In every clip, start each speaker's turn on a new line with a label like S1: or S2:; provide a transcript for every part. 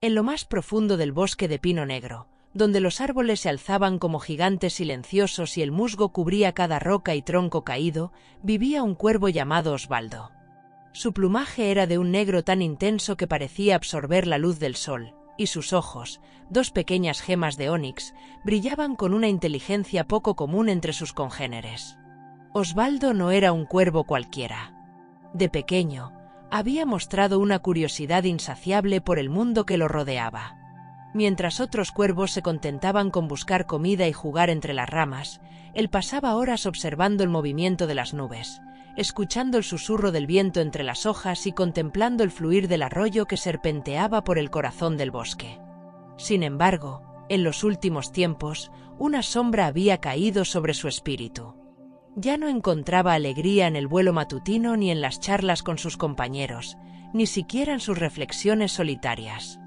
S1: En lo más profundo del bosque de pino negro, donde los árboles se alzaban como gigantes silenciosos y el musgo cubría cada roca y tronco caído, vivía un cuervo llamado Osvaldo. Su plumaje era de un negro tan intenso que parecía absorber la luz del sol, y sus ojos, dos pequeñas gemas de ónix, brillaban con una inteligencia poco común entre sus congéneres. Osvaldo no era un cuervo cualquiera. De pequeño, había mostrado una curiosidad insaciable por el mundo que lo rodeaba. Mientras otros cuervos se contentaban con buscar comida y jugar entre las ramas, él pasaba horas observando el movimiento de las nubes, escuchando el susurro del viento entre las hojas y contemplando el fluir del arroyo que serpenteaba por el corazón del bosque. Sin embargo, en los últimos tiempos, una sombra había caído sobre su espíritu. Ya no encontraba alegría en el vuelo matutino ni en las charlas con sus compañeros, ni siquiera en sus reflexiones solitarias.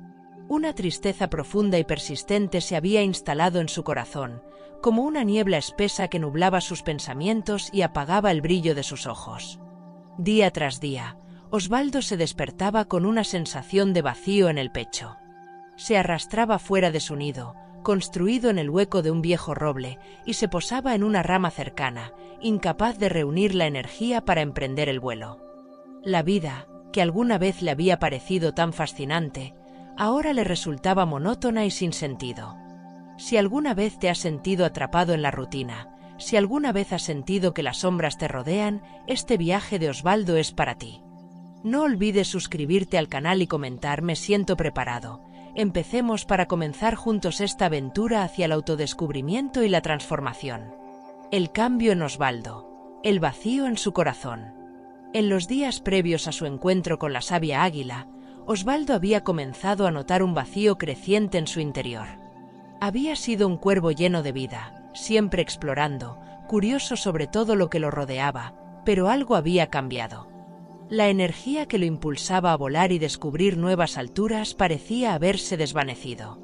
S1: Una tristeza profunda y persistente se había instalado en su corazón, como una niebla espesa que nublaba sus pensamientos y apagaba el brillo de sus ojos. Día tras día, Osvaldo se despertaba con una sensación de vacío en el pecho. Se arrastraba fuera de su nido, construido en el hueco de un viejo roble, y se posaba en una rama cercana, incapaz de reunir la energía para emprender el vuelo. La vida, que alguna vez le había parecido tan fascinante, ahora le resultaba monótona y sin sentido. Si alguna vez te has sentido atrapado en la rutina, si alguna vez has sentido que las sombras te rodean, este viaje de Osvaldo es para ti. No olvides suscribirte al canal y comentar "Me siento preparado". Empecemos para comenzar juntos esta aventura hacia el autodescubrimiento y la transformación. El cambio en Osvaldo, el vacío en su corazón. En los días previos a su encuentro con la sabia águila, Osvaldo había comenzado a notar un vacío creciente en su interior. Había sido un cuervo lleno de vida, siempre explorando, curioso sobre todo lo que lo rodeaba, pero algo había cambiado. La energía que lo impulsaba a volar y descubrir nuevas alturas parecía haberse desvanecido.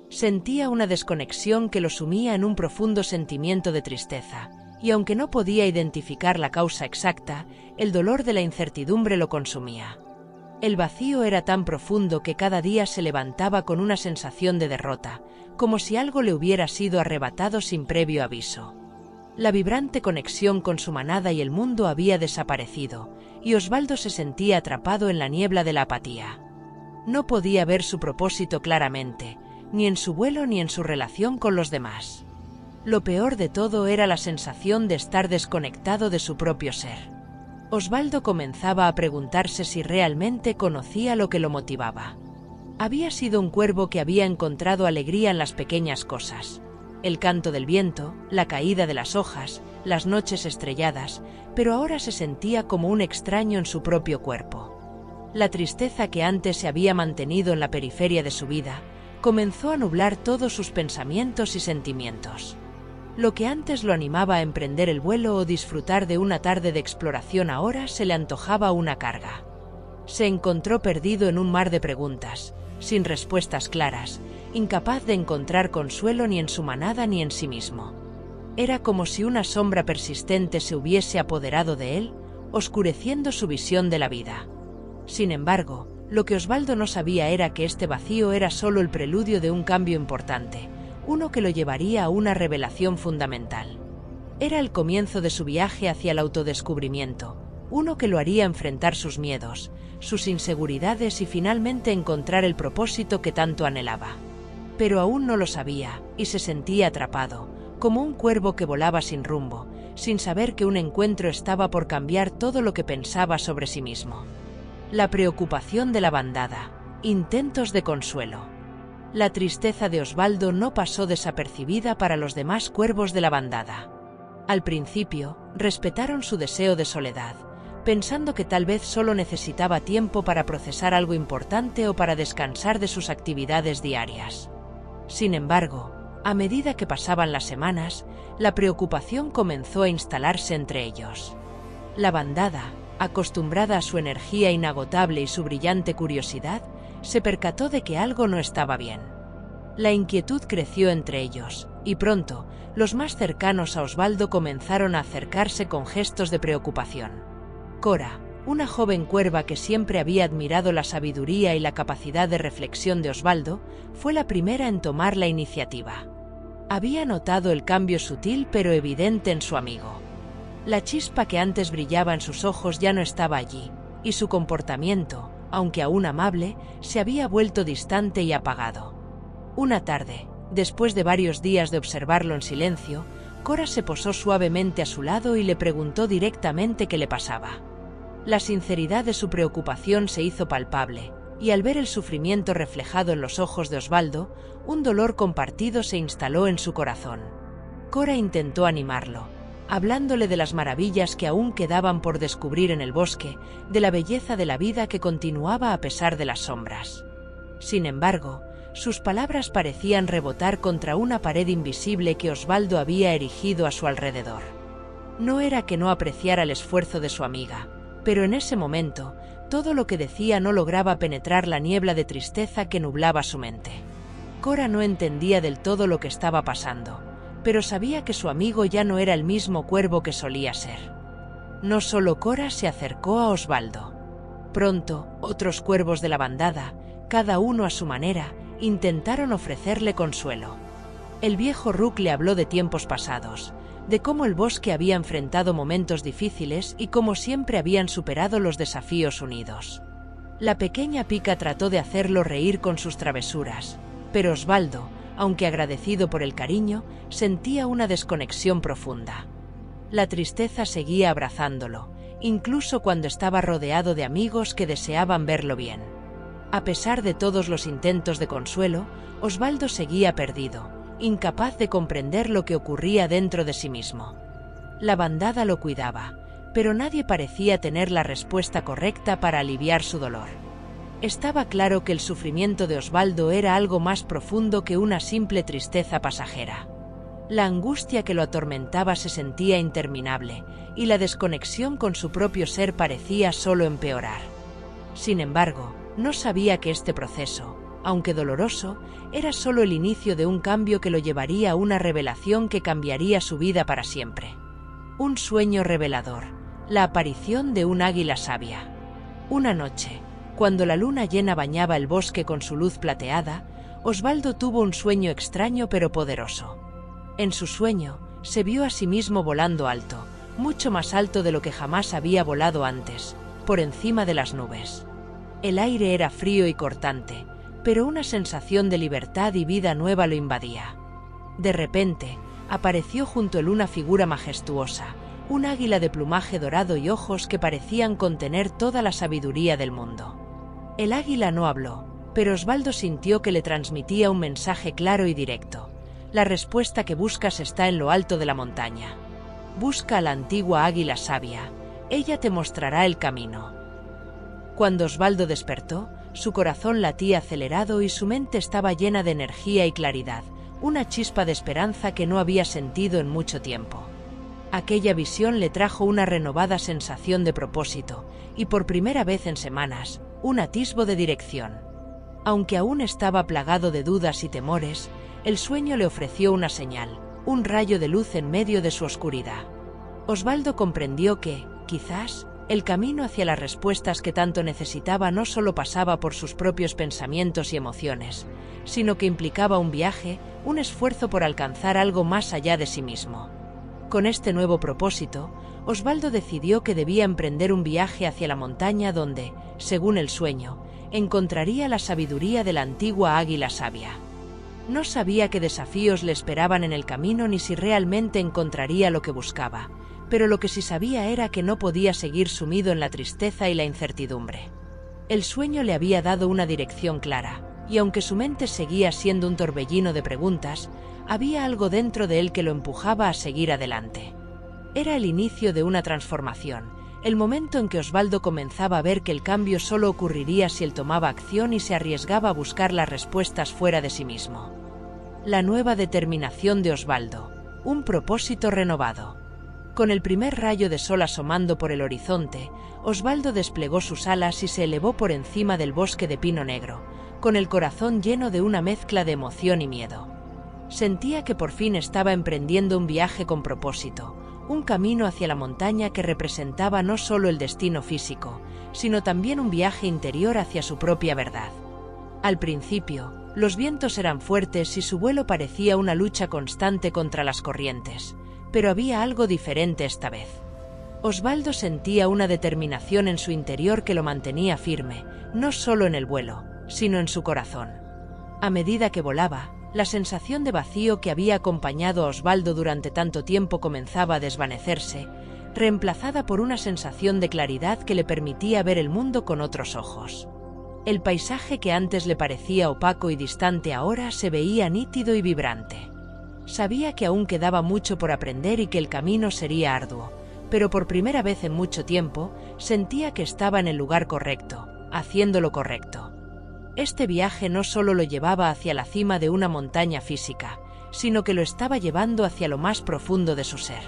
S1: Sentía una desconexión que lo sumía en un profundo sentimiento de tristeza, y aunque no podía identificar la causa exacta, el dolor de la incertidumbre lo consumía. El vacío era tan profundo que cada día se levantaba con una sensación de derrota, como si algo le hubiera sido arrebatado sin previo aviso. La vibrante conexión con su manada y el mundo había desaparecido, y Osvaldo se sentía atrapado en la niebla de la apatía. No podía ver su propósito claramente, ni en su vuelo ni en su relación con los demás. Lo peor de todo era la sensación de estar desconectado de su propio ser. Osvaldo comenzaba a preguntarse si realmente conocía lo que lo motivaba. Había sido un cuervo que había encontrado alegría en las pequeñas cosas. El canto del viento, la caída de las hojas, las noches estrelladas, pero ahora se sentía como un extraño en su propio cuerpo. La tristeza que antes se había mantenido en la periferia de su vida, comenzó a nublar todos sus pensamientos y sentimientos. Lo que antes lo animaba a emprender el vuelo o disfrutar de una tarde de exploración ahora se le antojaba una carga. Se encontró perdido en un mar de preguntas, sin respuestas claras, incapaz de encontrar consuelo ni en su manada ni en sí mismo. Era como si una sombra persistente se hubiese apoderado de él, oscureciendo su visión de la vida. Sin embargo, lo que Osvaldo no sabía era que este vacío era solo el preludio de un cambio importante, uno que lo llevaría a una revelación fundamental. Era el comienzo de su viaje hacia el autodescubrimiento, uno que lo haría enfrentar sus miedos, sus inseguridades y finalmente encontrar el propósito que tanto anhelaba. Pero aún no lo sabía, y se sentía atrapado, como un cuervo que volaba sin rumbo, sin saber que un encuentro estaba por cambiar todo lo que pensaba sobre sí mismo. La preocupación de la bandada, intentos de consuelo. La tristeza de Osvaldo no pasó desapercibida para los demás cuervos de la bandada. Al principio, respetaron su deseo de soledad, pensando que tal vez solo necesitaba tiempo para procesar algo importante o para descansar de sus actividades diarias. Sin embargo, a medida que pasaban las semanas, la preocupación comenzó a instalarse entre ellos. La bandada, acostumbrada a su energía inagotable y su brillante curiosidad, se percató de que algo no estaba bien. La inquietud creció entre ellos, y pronto, los más cercanos a Osvaldo comenzaron a acercarse con gestos de preocupación. Cora, Una joven cuerva que siempre había admirado la sabiduría y la capacidad de reflexión de Osvaldo, fue la primera en tomar la iniciativa. Había notado el cambio sutil pero evidente en su amigo. La chispa que antes brillaba en sus ojos ya no estaba allí, y su comportamiento, aunque aún amable, se había vuelto distante y apagado. Una tarde, después de varios días de observarlo en silencio, Cora se posó suavemente a su lado y le preguntó directamente qué le pasaba. La sinceridad de su preocupación se hizo palpable, y al ver el sufrimiento reflejado en los ojos de Osvaldo, un dolor compartido se instaló en su corazón. Cora intentó animarlo, hablándole de las maravillas que aún quedaban por descubrir en el bosque, de la belleza de la vida que continuaba a pesar de las sombras. Sin embargo, sus palabras parecían rebotar contra una pared invisible que Osvaldo había erigido a su alrededor. No era que no apreciara el esfuerzo de su amiga, pero en ese momento, todo lo que decía no lograba penetrar la niebla de tristeza que nublaba su mente. Cora no entendía del todo lo que estaba pasando, pero sabía que su amigo ya no era el mismo cuervo que solía ser. No solo Cora se acercó a Osvaldo. Pronto, otros cuervos de la bandada, cada uno a su manera, intentaron ofrecerle consuelo. El viejo Rook le habló de tiempos pasados, de cómo el bosque había enfrentado momentos difíciles y cómo siempre habían superado los desafíos unidos. La pequeña Pica trató de hacerlo reír con sus travesuras, pero Osvaldo, aunque agradecido por el cariño, sentía una desconexión profunda. La tristeza seguía abrazándolo, incluso cuando estaba rodeado de amigos que deseaban verlo bien. A pesar de todos los intentos de consuelo, Osvaldo seguía perdido, incapaz de comprender lo que ocurría dentro de sí mismo. La bandada lo cuidaba, pero nadie parecía tener la respuesta correcta para aliviar su dolor. Estaba claro que el sufrimiento de Osvaldo era algo más profundo que una simple tristeza pasajera. La angustia que lo atormentaba se sentía interminable, y la desconexión con su propio ser parecía solo empeorar. Sin embargo, no sabía que este proceso, aunque doloroso, era solo el inicio de un cambio que lo llevaría a una revelación que cambiaría su vida para siempre. Un sueño revelador, la aparición de un águila sabia. Una noche, cuando la luna llena bañaba el bosque con su luz plateada, Osvaldo tuvo un sueño extraño pero poderoso. En su sueño, se vio a sí mismo volando alto, mucho más alto de lo que jamás había volado antes, por encima de las nubes. El aire era frío y cortante, pero una sensación de libertad y vida nueva lo invadía. De repente, apareció junto a él una figura majestuosa, un águila de plumaje dorado y ojos que parecían contener toda la sabiduría del mundo. El águila no habló, pero Osvaldo sintió que le transmitía un mensaje claro y directo. La respuesta que buscas está en lo alto de la montaña. Busca a la antigua águila sabia, ella te mostrará el camino. Cuando Osvaldo despertó, su corazón latía acelerado y su mente estaba llena de energía y claridad, una chispa de esperanza que no había sentido en mucho tiempo. Aquella visión le trajo una renovada sensación de propósito, y por primera vez en semanas, un atisbo de dirección. Aunque aún estaba plagado de dudas y temores, el sueño le ofreció una señal, un rayo de luz en medio de su oscuridad. Osvaldo comprendió que, quizás, el camino hacia las respuestas que tanto necesitaba no solo pasaba por sus propios pensamientos y emociones, sino que implicaba un viaje, un esfuerzo por alcanzar algo más allá de sí mismo. Con este nuevo propósito, Osvaldo decidió que debía emprender un viaje hacia la montaña donde, según el sueño, encontraría la sabiduría de la antigua águila sabia. No sabía qué desafíos le esperaban en el camino ni si realmente encontraría lo que buscaba, pero lo que sí sabía era que no podía seguir sumido en la tristeza y la incertidumbre. El sueño le había dado una dirección clara, y aunque su mente seguía siendo un torbellino de preguntas, había algo dentro de él que lo empujaba a seguir adelante. Era el inicio de una transformación, el momento en que Osvaldo comenzaba a ver que el cambio solo ocurriría si él tomaba acción y se arriesgaba a buscar las respuestas fuera de sí mismo. La nueva determinación de Osvaldo, un propósito renovado. Con el primer rayo de sol asomando por el horizonte, Osvaldo desplegó sus alas y se elevó por encima del bosque de pino negro, con el corazón lleno de una mezcla de emoción y miedo. Sentía que por fin estaba emprendiendo un viaje con propósito, un camino hacia la montaña que representaba no solo el destino físico, sino también un viaje interior hacia su propia verdad. Al principio, los vientos eran fuertes y su vuelo parecía una lucha constante contra las corrientes, pero había algo diferente esta vez. Osvaldo sentía una determinación en su interior que lo mantenía firme, no solo en el vuelo, sino en su corazón. A medida que volaba, la sensación de vacío que había acompañado a Osvaldo durante tanto tiempo comenzaba a desvanecerse, reemplazada por una sensación de claridad que le permitía ver el mundo con otros ojos. El paisaje que antes le parecía opaco y distante ahora se veía nítido y vibrante. Sabía que aún quedaba mucho por aprender y que el camino sería arduo, pero por primera vez en mucho tiempo sentía que estaba en el lugar correcto, haciendo lo correcto. Este viaje no solo lo llevaba hacia la cima de una montaña física, sino que lo estaba llevando hacia lo más profundo de su ser.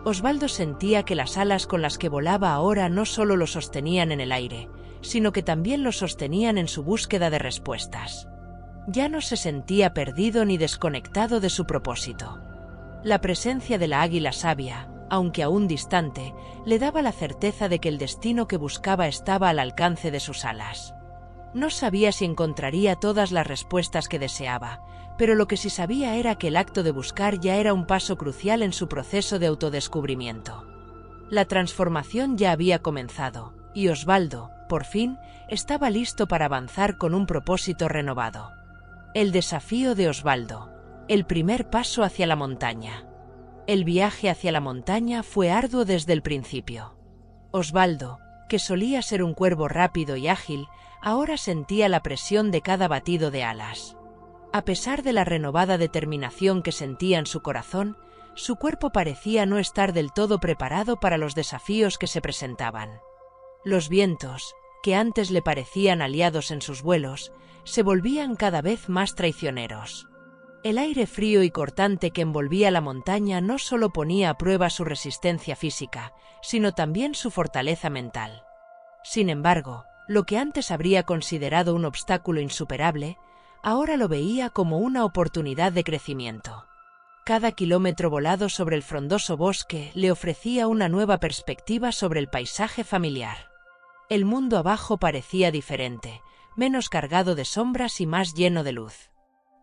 S1: Osvaldo sentía que las alas con las que volaba ahora no solo lo sostenían en el aire, sino que también lo sostenían en su búsqueda de respuestas. Ya no se sentía perdido ni desconectado de su propósito. La presencia de la águila sabia, aunque aún distante, le daba la certeza de que el destino que buscaba estaba al alcance de sus alas. No sabía si encontraría todas las respuestas que deseaba, pero lo que sí sabía era que el acto de buscar ya era un paso crucial en su proceso de autodescubrimiento. La transformación ya había comenzado, y Osvaldo, por fin, estaba listo para avanzar con un propósito renovado. El desafío de Osvaldo. El primer paso hacia la montaña. El viaje hacia la montaña fue arduo desde el principio. Osvaldo, que solía ser un cuervo rápido y ágil, ahora sentía la presión de cada batido de alas. A pesar de la renovada determinación que sentía en su corazón, su cuerpo parecía no estar del todo preparado para los desafíos que se presentaban. Los vientos, que antes le parecían aliados en sus vuelos, se volvían cada vez más traicioneros. El aire frío y cortante que envolvía la montaña no solo ponía a prueba su resistencia física, sino también su fortaleza mental. Sin embargo, lo que antes habría considerado un obstáculo insuperable, ahora lo veía como una oportunidad de crecimiento. Cada kilómetro volado sobre el frondoso bosque le ofrecía una nueva perspectiva sobre el paisaje familiar. El mundo abajo parecía diferente, menos cargado de sombras y más lleno de luz.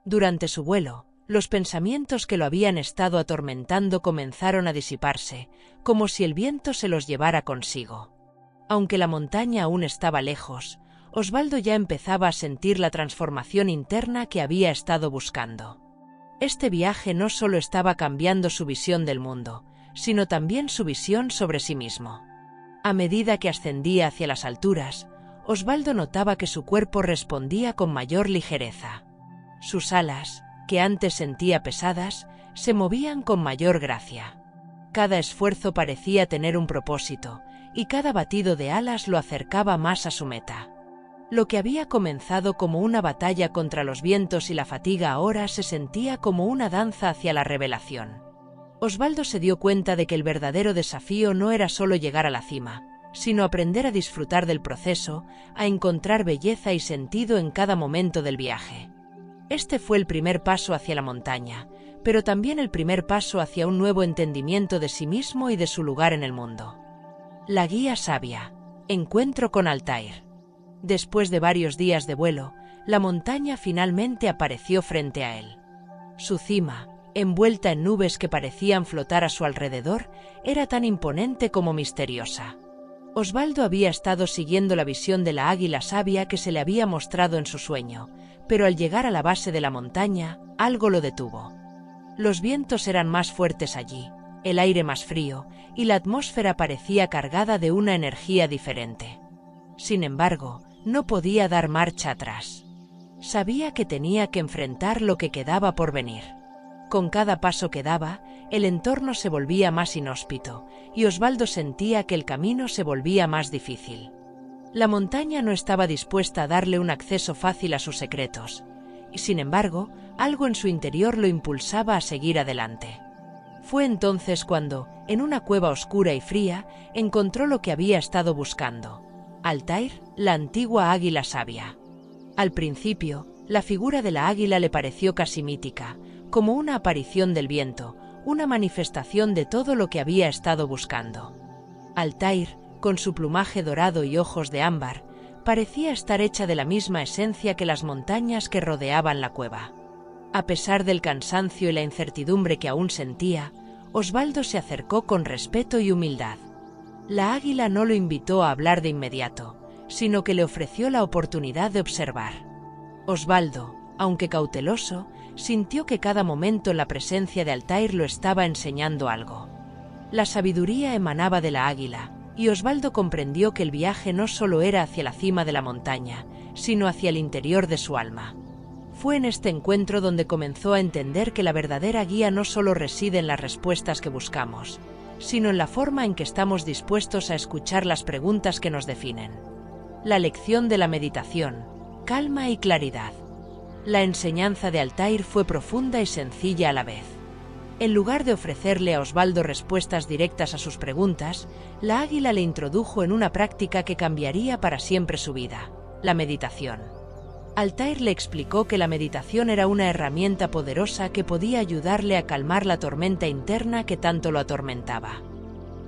S1: Durante su vuelo, los pensamientos que lo habían estado atormentando comenzaron a disiparse, como si el viento se los llevara consigo. Aunque la montaña aún estaba lejos, Osvaldo ya empezaba a sentir la transformación interna que había estado buscando. Este viaje no solo estaba cambiando su visión del mundo, sino también su visión sobre sí mismo. A medida que ascendía hacia las alturas, Osvaldo notaba que su cuerpo respondía con mayor ligereza. Sus alas, que antes sentía pesadas, se movían con mayor gracia. Cada esfuerzo parecía tener un propósito, y cada batido de alas lo acercaba más a su meta. Lo que había comenzado como una batalla contra los vientos y la fatiga ahora se sentía como una danza hacia la revelación. Osvaldo se dio cuenta de que el verdadero desafío no era solo llegar a la cima, sino aprender a disfrutar del proceso, a encontrar belleza y sentido en cada momento del viaje. Este fue el primer paso hacia la montaña, pero también el primer paso hacia un nuevo entendimiento de sí mismo y de su lugar en el mundo. La guía sabia. Encuentro con Altair. Después de varios días de vuelo, la montaña finalmente apareció frente a él. Su cima, envuelta en nubes que parecían flotar a su alrededor, era tan imponente como misteriosa. Osvaldo había estado siguiendo la visión de la águila sabia que se le había mostrado en su sueño, pero al llegar a la base de la montaña, algo lo detuvo. Los vientos eran más fuertes allí, el aire más frío, y la atmósfera parecía cargada de una energía diferente. Sin embargo, no podía dar marcha atrás. Sabía que tenía que enfrentar lo que quedaba por venir. Con cada paso que daba, el entorno se volvía más inhóspito, y Osvaldo sentía que el camino se volvía más difícil. La montaña no estaba dispuesta a darle un acceso fácil a sus secretos, y sin embargo, algo en su interior lo impulsaba a seguir adelante. Fue entonces cuando, en una cueva oscura y fría, encontró lo que había estado buscando: Altair, la antigua águila sabia. Al principio, la figura de la águila le pareció casi mítica, como una aparición del viento, una manifestación de todo lo que había estado buscando. Altair, con su plumaje dorado y ojos de ámbar, parecía estar hecha de la misma esencia que las montañas que rodeaban la cueva. A pesar del cansancio y la incertidumbre que aún sentía, Osvaldo se acercó con respeto y humildad. La águila no lo invitó a hablar de inmediato, sino que le ofreció la oportunidad de observar. Osvaldo, aunque cauteloso, sintió que cada momento en la presencia de Altair lo estaba enseñando algo. La sabiduría emanaba de la águila, y Osvaldo comprendió que el viaje no solo era hacia la cima de la montaña, sino hacia el interior de su alma. Fue en este encuentro donde comenzó a entender que la verdadera guía no solo reside en las respuestas que buscamos, sino en la forma en que estamos dispuestos a escuchar las preguntas que nos definen. La lección de la meditación: calma y claridad. La enseñanza de Altair fue profunda y sencilla a la vez. En lugar de ofrecerle a Osvaldo respuestas directas a sus preguntas, la águila le introdujo en una práctica que cambiaría para siempre su vida: la meditación. Altair le explicó que la meditación era una herramienta poderosa que podía ayudarle a calmar la tormenta interna que tanto lo atormentaba.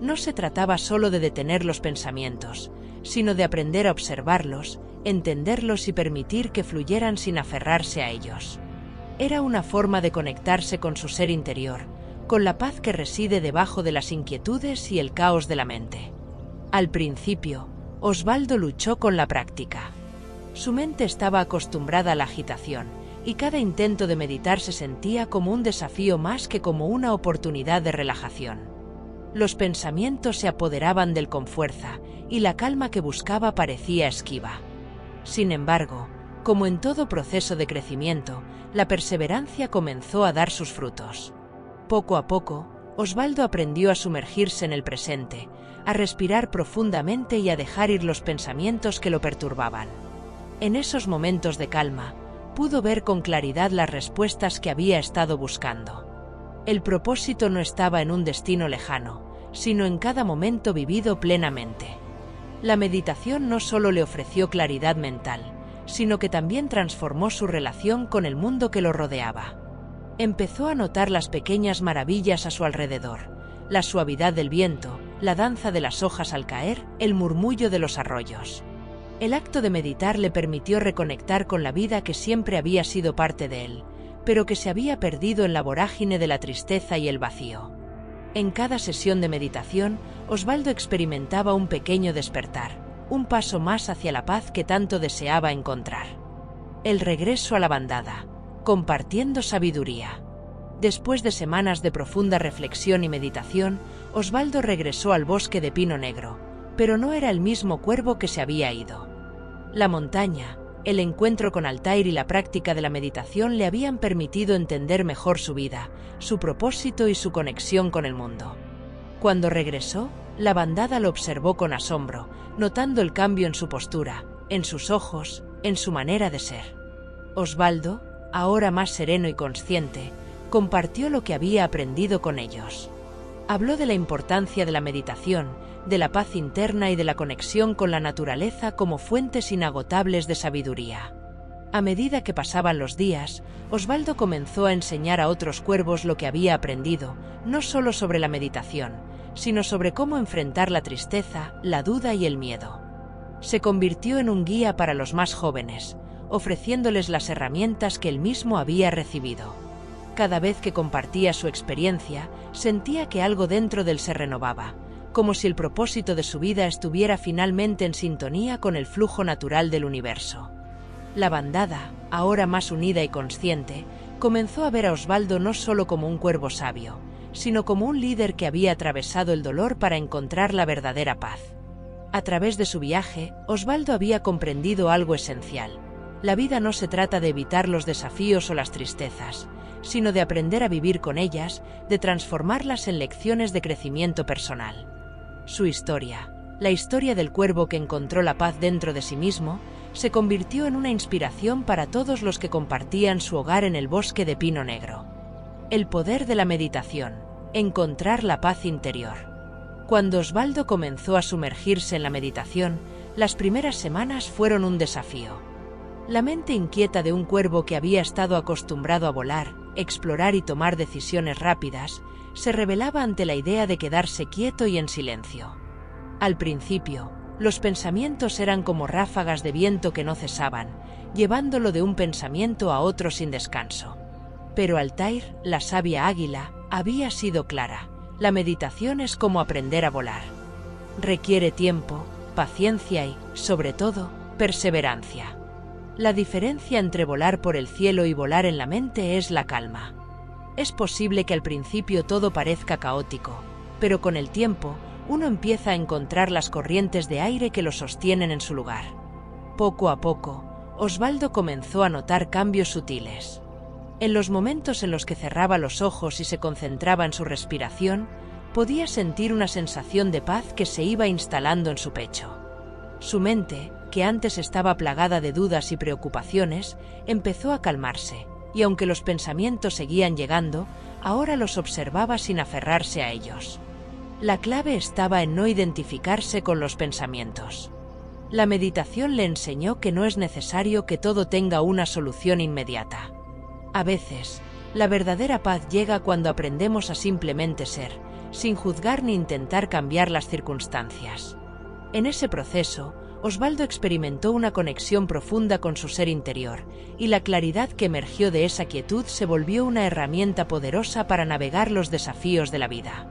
S1: No se trataba solo de detener los pensamientos, sino de aprender a observarlos, entenderlos y permitir que fluyeran sin aferrarse a ellos. Era una forma de conectarse con su ser interior, con la paz que reside debajo de las inquietudes y el caos de la mente. Al principio, Osvaldo luchó con la práctica. Su mente estaba acostumbrada a la agitación, y cada intento de meditar se sentía como un desafío más que como una oportunidad de relajación. Los pensamientos se apoderaban de él con fuerza, y la calma que buscaba parecía esquiva. Sin embargo, como en todo proceso de crecimiento, la perseverancia comenzó a dar sus frutos. Poco a poco, Osvaldo aprendió a sumergirse en el presente, a respirar profundamente y a dejar ir los pensamientos que lo perturbaban. En esos momentos de calma, pudo ver con claridad las respuestas que había estado buscando. El propósito no estaba en un destino lejano, sino en cada momento vivido plenamente. La meditación no solo le ofreció claridad mental, sino que también transformó su relación con el mundo que lo rodeaba. Empezó a notar las pequeñas maravillas a su alrededor: la suavidad del viento, la danza de las hojas al caer, el murmullo de los arroyos. El acto de meditar le permitió reconectar con la vida que siempre había sido parte de él, pero que se había perdido en la vorágine de la tristeza y el vacío. En cada sesión de meditación, Osvaldo experimentaba un pequeño despertar, un paso más hacia la paz que tanto deseaba encontrar. El regreso a la bandada, compartiendo sabiduría. Después de semanas de profunda reflexión y meditación, Osvaldo regresó al bosque de Pino Negro, pero no era el mismo cuervo que se había ido. La montaña, el encuentro con Altair y la práctica de la meditación le habían permitido entender mejor su vida, su propósito y su conexión con el mundo. Cuando regresó, la bandada lo observó con asombro, notando el cambio en su postura, en sus ojos, en su manera de ser. Osvaldo, ahora más sereno y consciente, compartió lo que había aprendido con ellos. Habló de la importancia de la meditación, de la paz interna y de la conexión con la naturaleza como fuentes inagotables de sabiduría. A medida que pasaban los días, Osvaldo comenzó a enseñar a otros cuervos lo que había aprendido, no solo sobre la meditación, sino sobre cómo enfrentar la tristeza, la duda y el miedo. Se convirtió en un guía para los más jóvenes, ofreciéndoles las herramientas que él mismo había recibido. Cada vez que compartía su experiencia, sentía que algo dentro de él se renovaba, como si el propósito de su vida estuviera finalmente en sintonía con el flujo natural del universo. La bandada, ahora más unida y consciente, comenzó a ver a Osvaldo no solo como un cuervo sabio, sino como un líder que había atravesado el dolor para encontrar la verdadera paz. A través de su viaje, Osvaldo había comprendido algo esencial: la vida no se trata de evitar los desafíos o las tristezas, sino de aprender a vivir con ellas, de transformarlas en lecciones de crecimiento personal. Su historia, la historia del cuervo que encontró la paz dentro de sí mismo, se convirtió en una inspiración para todos los que compartían su hogar en el bosque de Pino Negro. El poder de la meditación, encontrar la paz interior. Cuando Osvaldo comenzó a sumergirse en la meditación, las primeras semanas fueron un desafío. La mente inquieta de un cuervo que había estado acostumbrado a volar, explorar y tomar decisiones rápidas, se rebelaba ante la idea de quedarse quieto y en silencio. Al principio, los pensamientos eran como ráfagas de viento que no cesaban, llevándolo de un pensamiento a otro sin descanso. Pero Altair, la sabia águila, había sido clara: la meditación es como aprender a volar. Requiere tiempo, paciencia y, sobre todo, perseverancia. La diferencia entre volar por el cielo y volar en la mente es la calma. Es posible que al principio todo parezca caótico, pero con el tiempo, uno empieza a encontrar las corrientes de aire que lo sostienen en su lugar. Poco a poco, Osvaldo comenzó a notar cambios sutiles. En los momentos en los que cerraba los ojos y se concentraba en su respiración, podía sentir una sensación de paz que se iba instalando en su pecho. Su mente, que antes estaba plagada de dudas y preocupaciones, empezó a calmarse, y aunque los pensamientos seguían llegando, ahora los observaba sin aferrarse a ellos. La clave estaba en no identificarse con los pensamientos. La meditación le enseñó que no es necesario que todo tenga una solución inmediata. A veces, la verdadera paz llega cuando aprendemos a simplemente ser, sin juzgar ni intentar cambiar las circunstancias. En ese proceso, Osvaldo experimentó una conexión profunda con su ser interior, y la claridad que emergió de esa quietud se volvió una herramienta poderosa para navegar los desafíos de la vida.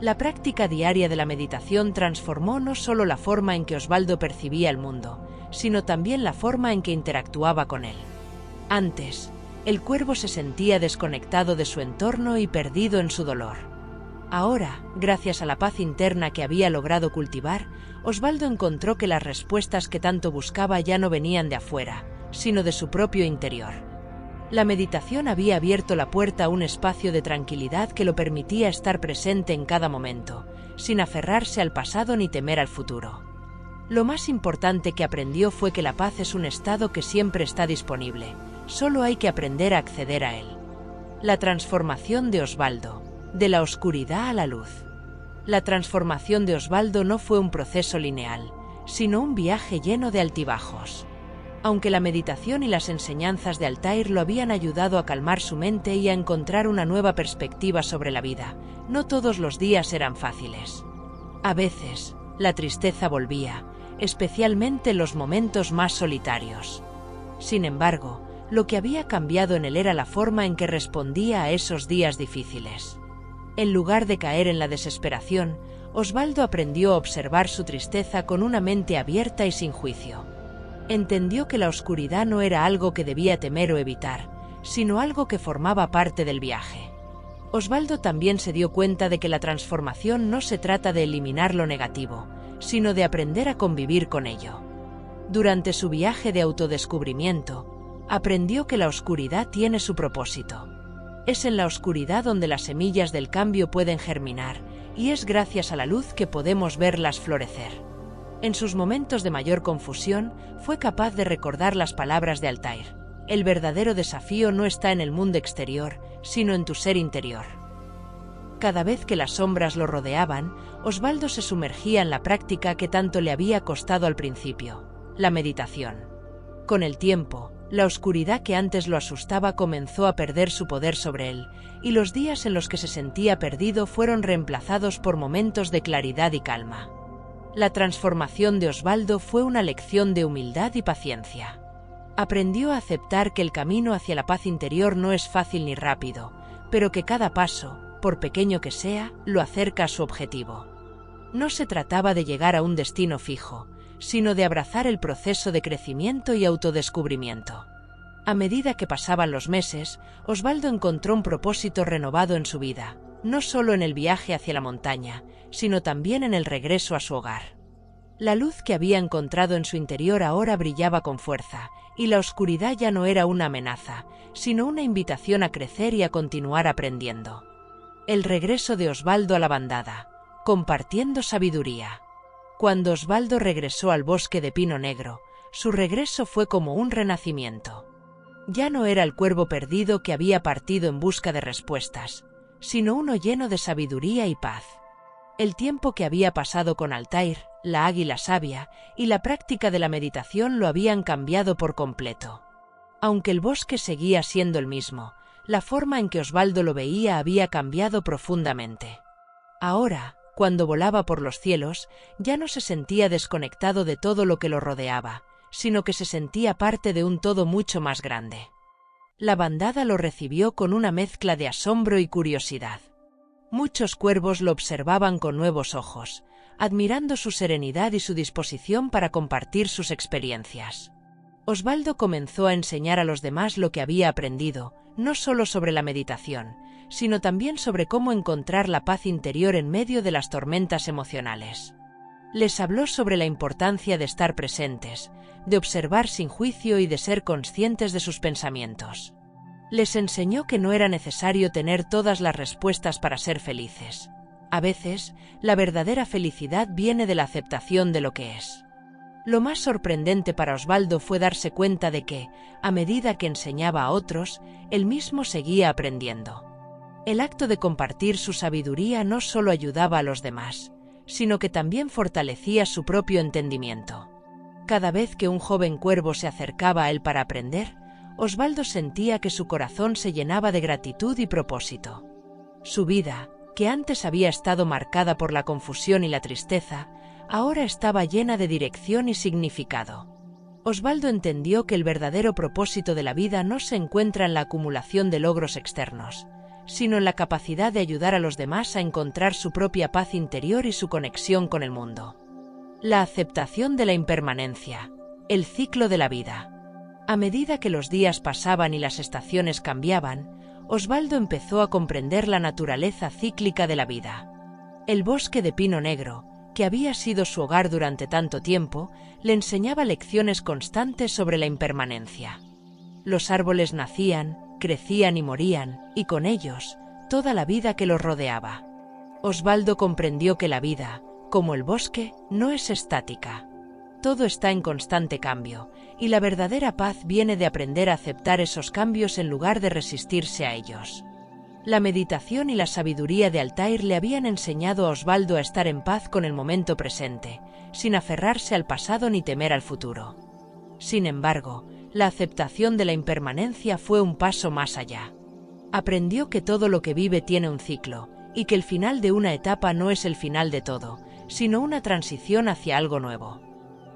S1: La práctica diaria de la meditación transformó no solo la forma en que Osvaldo percibía el mundo, sino también la forma en que interactuaba con él. Antes, el cuervo se sentía desconectado de su entorno y perdido en su dolor. Ahora, gracias a la paz interna que había logrado cultivar, Osvaldo encontró que las respuestas que tanto buscaba ya no venían de afuera, sino de su propio interior. La meditación había abierto la puerta a un espacio de tranquilidad que lo permitía estar presente en cada momento, sin aferrarse al pasado ni temer al futuro. Lo más importante que aprendió fue que la paz es un estado que siempre está disponible, solo hay que aprender a acceder a él. La transformación de Osvaldo, de la oscuridad a la luz. La transformación de Osvaldo no fue un proceso lineal, sino un viaje lleno de altibajos. Aunque la meditación y las enseñanzas de Altair lo habían ayudado a calmar su mente y a encontrar una nueva perspectiva sobre la vida, no todos los días eran fáciles. A veces, la tristeza volvía, especialmente en los momentos más solitarios. Sin embargo, lo que había cambiado en él era la forma en que respondía a esos días difíciles. En lugar de caer en la desesperación, Osvaldo aprendió a observar su tristeza con una mente abierta y sin juicio. Entendió que la oscuridad no era algo que debía temer o evitar, sino algo que formaba parte del viaje. Osvaldo también se dio cuenta de que la transformación no se trata de eliminar lo negativo, sino de aprender a convivir con ello. Durante su viaje de autodescubrimiento, aprendió que la oscuridad tiene su propósito. Es en la oscuridad donde las semillas del cambio pueden germinar, y es gracias a la luz que podemos verlas florecer. En sus momentos de mayor confusión, fue capaz de recordar las palabras de Altair: el verdadero desafío no está en el mundo exterior, sino en tu ser interior. Cada vez que las sombras lo rodeaban, Osvaldo se sumergía en la práctica que tanto le había costado al principio, la meditación. Con el tiempo, la oscuridad que antes lo asustaba comenzó a perder su poder sobre él, y los días en los que se sentía perdido fueron reemplazados por momentos de claridad y calma. La transformación de Osvaldo fue una lección de humildad y paciencia. Aprendió a aceptar que el camino hacia la paz interior no es fácil ni rápido, pero que cada paso, por pequeño que sea, lo acerca a su objetivo. No se trataba de llegar a un destino fijo, sino de abrazar el proceso de crecimiento y autodescubrimiento. A medida que pasaban los meses, Osvaldo encontró un propósito renovado en su vida, no solo en el viaje hacia la montaña, sino también en el regreso a su hogar. La luz que había encontrado en su interior ahora brillaba con fuerza, y la oscuridad ya no era una amenaza, sino una invitación a crecer y a continuar aprendiendo. El regreso de Osvaldo a la bandada, compartiendo sabiduría. Cuando Osvaldo regresó al bosque de Pino Negro, su regreso fue como un renacimiento. Ya no era el cuervo perdido que había partido en busca de respuestas, sino uno lleno de sabiduría y paz. El tiempo que había pasado con Altair, la águila sabia y la práctica de la meditación lo habían cambiado por completo. Aunque el bosque seguía siendo el mismo, la forma en que Osvaldo lo veía había cambiado profundamente. Ahora, cuando volaba por los cielos, ya no se sentía desconectado de todo lo que lo rodeaba, sino que se sentía parte de un todo mucho más grande. La bandada lo recibió con una mezcla de asombro y curiosidad. Muchos cuervos lo observaban con nuevos ojos, admirando su serenidad y su disposición para compartir sus experiencias. Osvaldo comenzó a enseñar a los demás lo que había aprendido, no solo sobre la meditación, sino también sobre cómo encontrar la paz interior en medio de las tormentas emocionales. Les habló sobre la importancia de estar presentes, de observar sin juicio y de ser conscientes de sus pensamientos. Les enseñó que no era necesario tener todas las respuestas para ser felices. A veces, la verdadera felicidad viene de la aceptación de lo que es. Lo más sorprendente para Osvaldo fue darse cuenta de que, a medida que enseñaba a otros, él mismo seguía aprendiendo. El acto de compartir su sabiduría no solo ayudaba a los demás, sino que también fortalecía su propio entendimiento. Cada vez que un joven cuervo se acercaba a él para aprender, Osvaldo sentía que su corazón se llenaba de gratitud y propósito. Su vida, que antes había estado marcada por la confusión y la tristeza, ahora estaba llena de dirección y significado. Osvaldo entendió que el verdadero propósito de la vida no se encuentra en la acumulación de logros externos, sino en la capacidad de ayudar a los demás a encontrar su propia paz interior y su conexión con el mundo. La aceptación de la impermanencia, el ciclo de la vida. A medida que los días pasaban y las estaciones cambiaban, Osvaldo empezó a comprender la naturaleza cíclica de la vida. El bosque de pino negro, que había sido su hogar durante tanto tiempo, le enseñaba lecciones constantes sobre la impermanencia. Los árboles nacían, crecían y morían, y con ellos, toda la vida que los rodeaba. Osvaldo comprendió que la vida, como el bosque, no es estática. Todo está en constante cambio, y la verdadera paz viene de aprender a aceptar esos cambios en lugar de resistirse a ellos. La meditación y la sabiduría de Altair le habían enseñado a Osvaldo a estar en paz con el momento presente, sin aferrarse al pasado ni temer al futuro. Sin embargo, la aceptación de la impermanencia fue un paso más allá. Aprendió que todo lo que vive tiene un ciclo, y que el final de una etapa no es el final de todo, sino una transición hacia algo nuevo.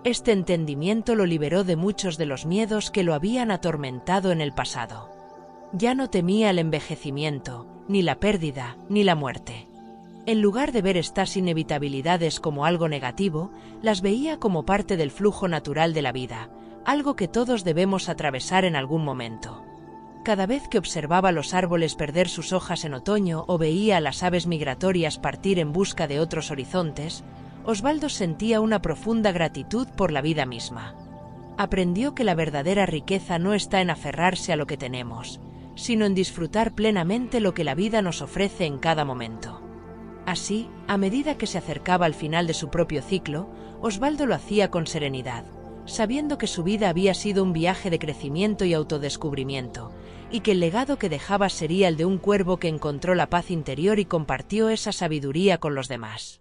S1: Este entendimiento lo liberó de muchos de los miedos que lo habían atormentado en el pasado. Ya no temía el envejecimiento, ni la pérdida, ni la muerte. En lugar de ver estas inevitabilidades como algo negativo, las veía como parte del flujo natural de la vida, algo que todos debemos atravesar en algún momento. Cada vez que observaba los árboles perder sus hojas en otoño o veía a las aves migratorias partir en busca de otros horizontes, Osvaldo sentía una profunda gratitud por la vida misma. Aprendió que la verdadera riqueza no está en aferrarse a lo que tenemos, sino en disfrutar plenamente lo que la vida nos ofrece en cada momento. Así, a medida que se acercaba al final de su propio ciclo, Osvaldo lo hacía con serenidad, sabiendo que su vida había sido un viaje de crecimiento y autodescubrimiento, y que el legado que dejaba sería el de un cuervo que encontró la paz interior y compartió esa sabiduría con los demás.